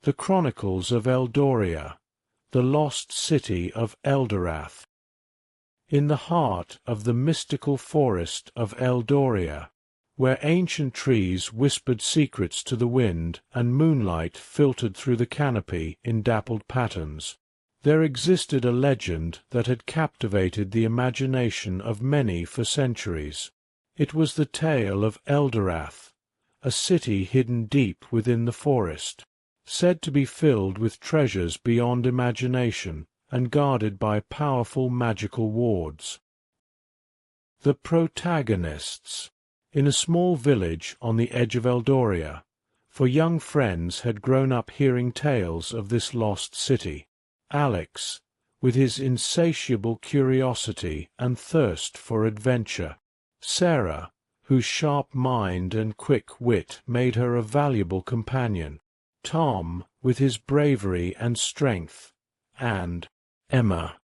The Chronicles of Eldoria, the lost city of Eldarath. In the heart of the mystical forest of Eldoria, where ancient trees whispered secrets to the wind and moonlight filtered through the canopy in dappled patterns, there existed a legend that had captivated the imagination of many for centuries. It was the tale of Eldarath, a city hidden deep within the forest, said to be filled with treasures beyond imagination and guarded by powerful magical wards. The protagonists. In a small village on the edge of Eldoria, for young friends had grown up hearing tales of this lost city. Alex, with his insatiable curiosity and thirst for adventure. Sarah, whose sharp mind and quick wit made her a valuable companion. Tom, with his bravery and strength. And Emma,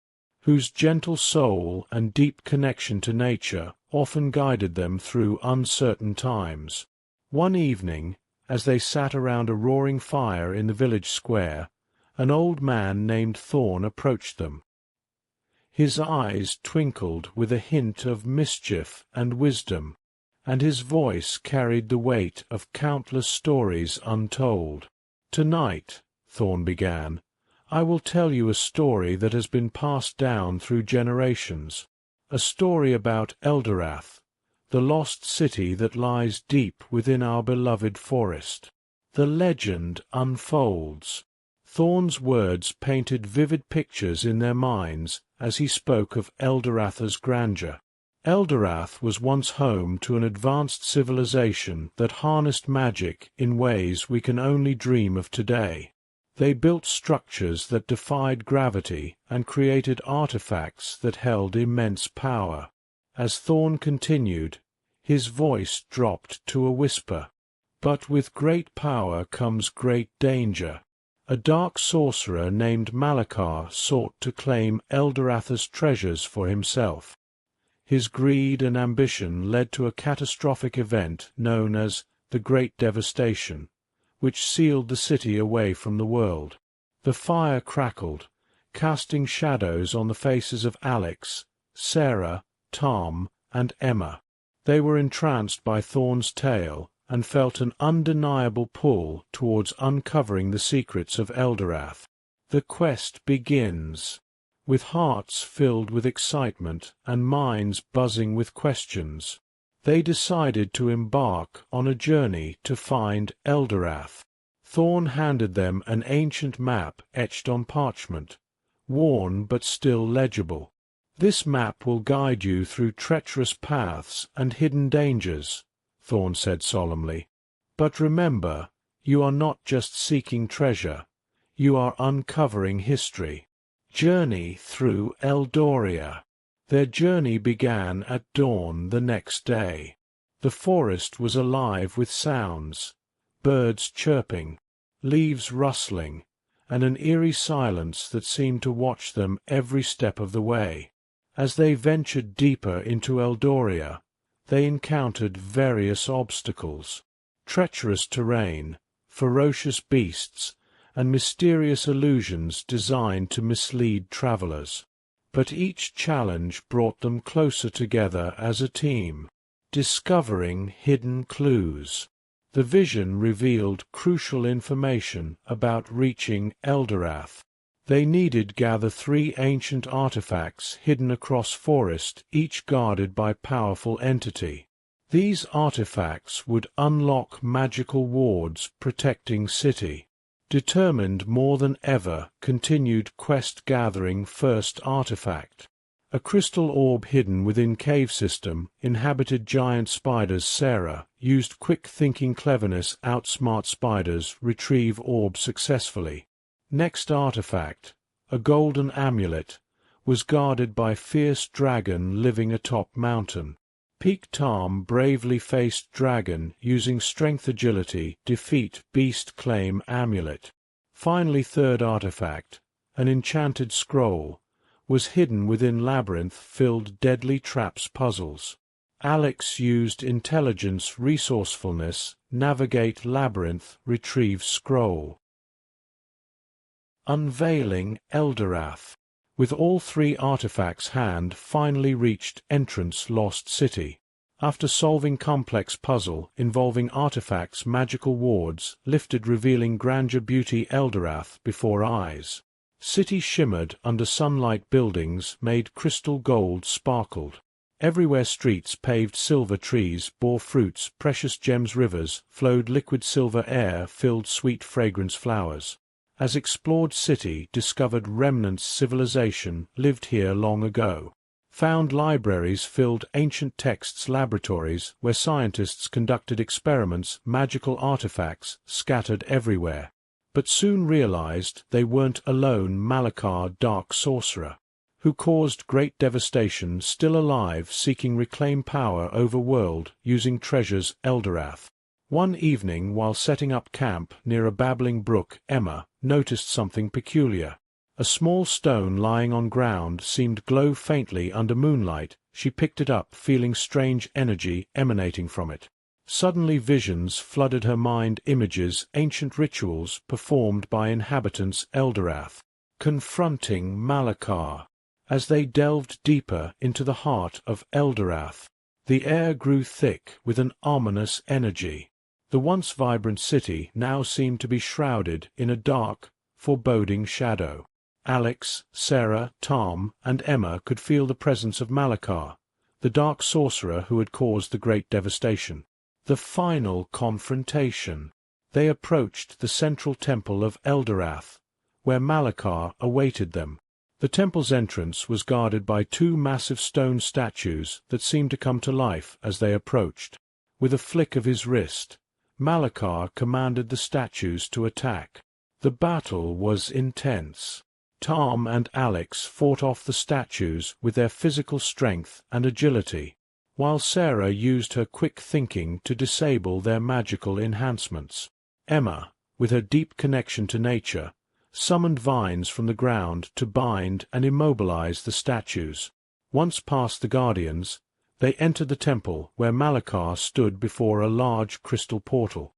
whose gentle soul and deep connection to nature often guided them through uncertain times. One evening, as they sat around a roaring fire in the village square, an old man named Thorn approached them. His eyes twinkled with a hint of mischief and wisdom, and his voice carried the weight of countless stories untold. "Tonight," Thorn began, "I will tell you a story that has been passed down through generations, a story about Eldarath, the lost city that lies deep within our beloved forest. The legend unfolds." Thorn's words painted vivid pictures in their minds as he spoke of Eldarath's grandeur. Eldarath was once home to an advanced civilization that harnessed magic in ways we can only dream of today. They built structures that defied gravity and created artifacts that held immense power. As Thorn continued, his voice dropped to a whisper. "But with great power comes great danger. A dark sorcerer named Malachar sought to claim Eldarath's treasures for himself. His greed and ambition led to a catastrophic event known as the Great Devastation, which sealed the city away from the world. The fire crackled, casting shadows on the faces of Alex, Sarah, Tom, and Emma. They were entranced by Thorn's tale and felt an undeniable pull towards uncovering the secrets of Eldarath. The quest begins. With hearts filled with excitement and minds buzzing with questions, they decided to embark on a journey to find Eldarath. Thorn handed them an ancient map etched on parchment, worn but still legible. "This map will guide you through treacherous paths and hidden dangers," Thorn said solemnly. "But remember, you are not just seeking treasure, you are uncovering history." Journey through Eldoria. Their journey began at dawn the next day. The forest was alive with sounds, birds chirping, leaves rustling, and an eerie silence that seemed to watch them every step of the way. As they ventured deeper into Eldoria, they encountered various obstacles, treacherous terrain, ferocious beasts, and mysterious illusions designed to mislead travelers. But each challenge brought them closer together as a team, discovering hidden clues. The vision revealed crucial information about reaching Eldarath. They needed gather 3 ancient artifacts hidden across forest, each guarded by powerful entity. These artifacts would unlock magical wards protecting city. Determined more than ever, continued quest-gathering first artifact. A crystal orb hidden within cave system, inhabited giant spiders. Sarah used quick-thinking cleverness outsmart spiders, retrieve orb successfully. Next artifact, a golden amulet, was guarded by fierce dragon living atop mountain. Peak Tom bravely faced dragon using strength agility, defeat beast claim amulet. Finally third artifact, an enchanted scroll, was hidden within labyrinth-filled deadly traps puzzles. Alex used intelligence resourcefulness, navigate labyrinth, retrieve scroll. Unveiling Eldarath. With all three artifacts hand finally reached entrance Lost City. After solving complex puzzle involving artifacts magical wards lifted revealing grandeur beauty Eldarath before eyes. City shimmered under sunlight buildings made crystal gold sparkled. Everywhere streets paved silver trees bore fruits precious gems rivers flowed liquid silver air filled sweet fragrance flowers. As explored city discovered remnants civilization lived here long ago. Found libraries filled ancient texts laboratories where scientists conducted experiments magical artifacts scattered everywhere. But soon realized they weren't alone Malakar dark sorcerer. Who caused great devastation still alive seeking reclaim power over world using treasures Eldarath. One evening while setting up camp near a babbling brook Emma noticed something peculiar. A small stone lying on ground seemed glow faintly under moonlight. She picked it up feeling strange energy emanating from it. Suddenly visions flooded her mind images ancient rituals performed by inhabitants Eldarath. Confronting Malakar. As they delved deeper into the heart of Eldarath, the air grew thick with an ominous energy. The once vibrant city now seemed to be shrouded in a dark, foreboding shadow. Alex, Sarah, Tom, and Emma could feel the presence of Malakar, the dark sorcerer who had caused the great devastation. The final confrontation. They approached the central temple of Eldarath, where Malakar awaited them. The temple's entrance was guarded by two massive stone statues that seemed to come to life as they approached. With a flick of his wrist, Malakar commanded the statues to attack. The battle was intense. Tom and Alex fought off the statues with their physical strength and agility, while Sarah used her quick thinking to disable their magical enhancements. Emma, with her deep connection to nature, summoned vines from the ground to bind and immobilize the statues. Once past the guardians, they entered the temple where Malakar stood before a large crystal portal.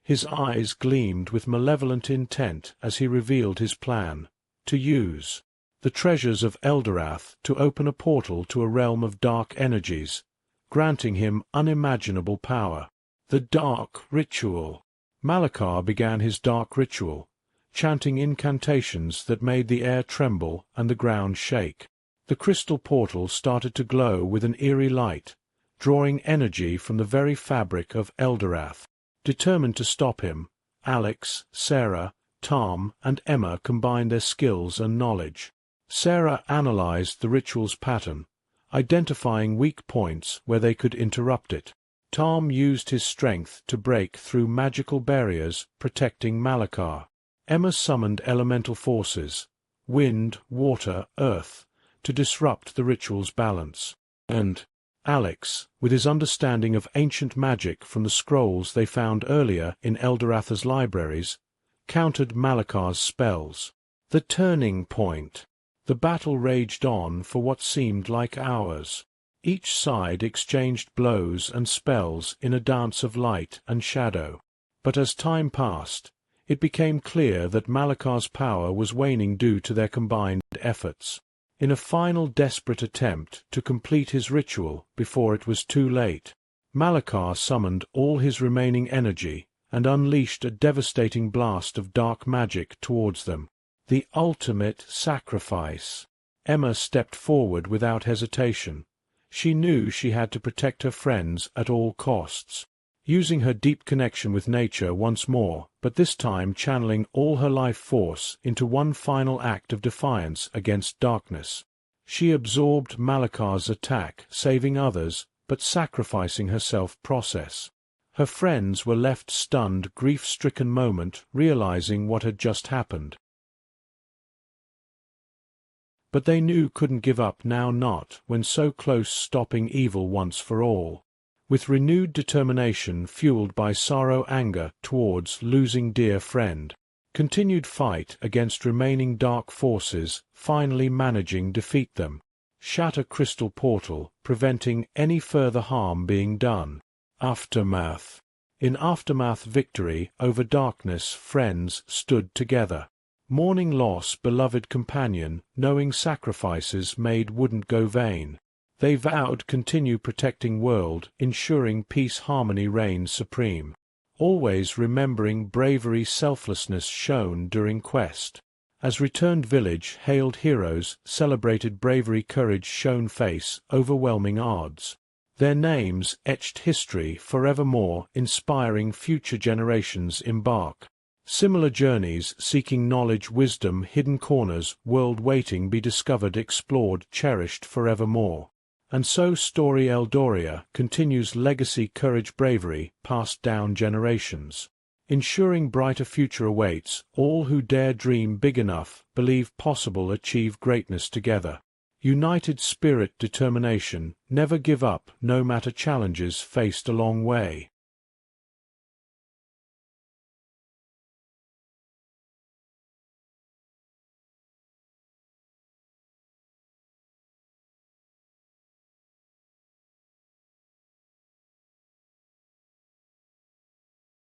His eyes gleamed with malevolent intent as he revealed his plan, to use the treasures of Eldarath to open a portal to a realm of dark energies, granting him unimaginable power. The Dark Ritual. Malakar began his dark ritual, chanting incantations that made the air tremble and the ground shake. The crystal portal started to glow with an eerie light, drawing energy from the very fabric of Eldarath. Determined to stop him, Alex, Sarah, Tom, and Emma combined their skills and knowledge. Sarah analyzed the ritual's pattern, identifying weak points where they could interrupt it. Tom used his strength to break through magical barriers, protecting Malakar. Emma summoned elemental forces, wind, water, earth, to disrupt the ritual's balance. And Alex, with his understanding of ancient magic from the scrolls they found earlier in Eldarath's libraries, countered Malakar's spells. The turning point. The battle raged on for what seemed like hours. Each side exchanged blows and spells in a dance of light and shadow. But as time passed, it became clear that Malakar's power was waning due to their combined efforts. In a final desperate attempt to complete his ritual before it was too late, Malakar summoned all his remaining energy and unleashed a devastating blast of dark magic towards them. The ultimate sacrifice. Emma stepped forward without hesitation. She knew she had to protect her friends at all costs. Using her deep connection with nature once more, but this time channeling all her life force into one final act of defiance against darkness. She absorbed Malakar's attack, saving others, but sacrificing herself process. Her friends were left stunned, grief-stricken moment, realizing what had just happened. But they knew couldn't give up now not when so close stopping evil once for all. With renewed determination fueled by sorrow-anger towards losing dear friend, continued fight against remaining dark forces, finally managing defeat them. Shatter crystal portal, preventing any further harm being done. Aftermath. In aftermath victory over darkness friends stood together. mourning loss beloved companion, knowing sacrifices made wouldn't go vain. They vowed continue protecting world, ensuring peace harmony reigns supreme. Always remembering bravery selflessness shown during quest. As returned village hailed heroes, celebrated bravery courage shown face overwhelming odds. Their names etched history forevermore, inspiring future generations embark. Similar journeys seeking knowledge wisdom hidden corners world waiting be discovered explored cherished forevermore. And so story Eldoria continues legacy courage bravery passed down generations. Ensuring brighter future awaits, all who dare dream big enough, believe possible achieve greatness together. United spirit determination, never give up no matter challenges faced along way.